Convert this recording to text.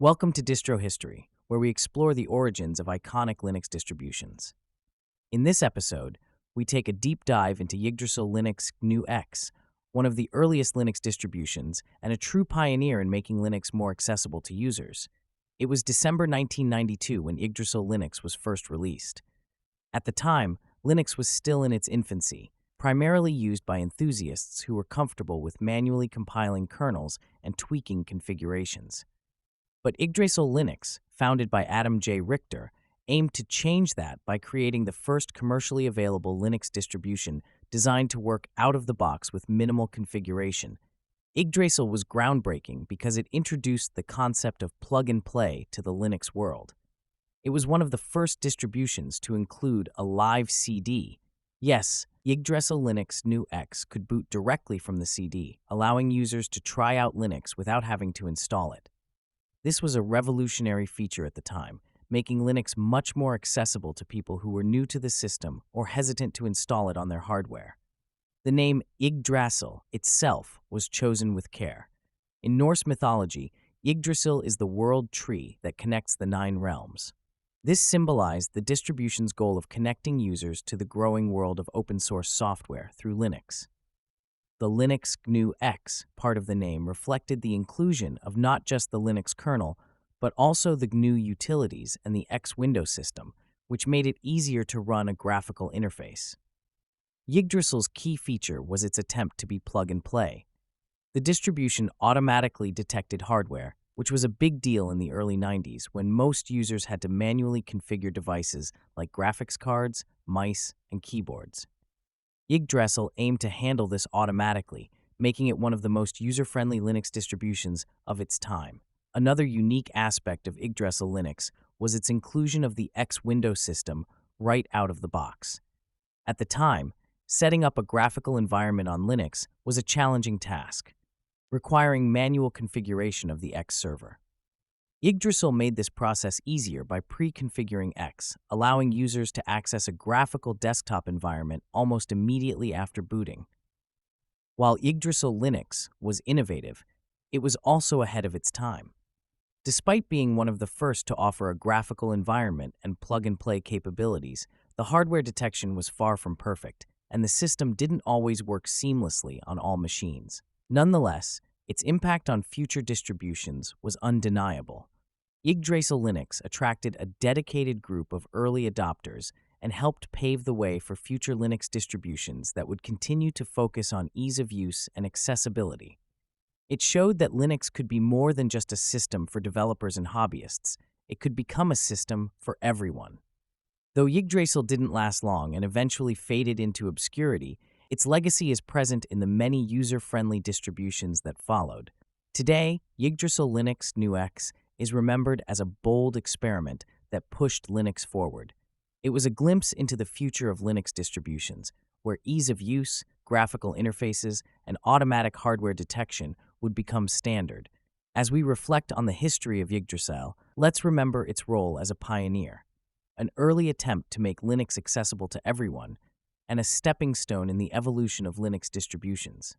Welcome to Distro History, where we explore the origins of iconic Linux distributions. In this episode, we take a deep dive into Yggdrasil Linux GNU X, one of the earliest Linux distributions and a true pioneer in making Linux more accessible to users. It was December 1992 when Yggdrasil Linux was first released. At the time, Linux was still in its infancy, primarily used by enthusiasts who were comfortable with manually compiling kernels and tweaking configurations. But Yggdrasil Linux, founded by Adam J. Richter, aimed to change that by creating the first commercially available Linux distribution designed to work out of the box with minimal configuration. Yggdrasil was groundbreaking because it introduced the concept of plug-and-play to the Linux world. It was one of the first distributions to include a live CD. Yes, Yggdrasil Linux GNU X could boot directly from the CD, allowing users to try out Linux without having to install it. This was a revolutionary feature at the time, making Linux much more accessible to people who were new to the system or hesitant to install it on their hardware. The name Yggdrasil itself was chosen with care. In Norse mythology, Yggdrasil is the world tree that connects the 9 realms. This symbolized the distribution's goal of connecting users to the growing world of open-source software through Linux. The Linux GNU X part of the name reflected the inclusion of not just the Linux kernel, but also the GNU utilities and the X window system, which made it easier to run a graphical interface. Yggdrasil's key feature was its attempt to be plug-and-play. The distribution automatically detected hardware, which was a big deal in the early 90s when most users had to manually configure devices like graphics cards, mice, and keyboards. Yggdrasil aimed to handle this automatically, making it one of the most user-friendly Linux distributions of its time. Another unique aspect of Yggdrasil Linux was its inclusion of the X window system right out of the box. At the time, setting up a graphical environment on Linux was a challenging task, requiring manual configuration of the X server. Yggdrasil made this process easier by pre-configuring X, allowing users to access a graphical desktop environment almost immediately after booting. While Yggdrasil Linux was innovative, it was also ahead of its time. Despite being one of the first to offer a graphical environment and plug-and-play capabilities, the hardware detection was far from perfect, and the system didn't always work seamlessly on all machines. Nonetheless, its impact on future distributions was undeniable. Yggdrasil Linux attracted a dedicated group of early adopters and helped pave the way for future Linux distributions that would continue to focus on ease of use and accessibility. It showed that Linux could be more than just a system for developers and hobbyists. It could become a system for everyone. Though Yggdrasil didn't last long and eventually faded into obscurity, its legacy is present in the many user-friendly distributions that followed. Today, Yggdrasil Linux GNU X is remembered as a bold experiment that pushed Linux forward. It was a glimpse into the future of Linux distributions, where ease of use, graphical interfaces, and automatic hardware detection would become standard. As we reflect on the history of Yggdrasil, let's remember its role as a pioneer, an early attempt to make Linux accessible to everyone, and a stepping stone in the evolution of Linux distributions.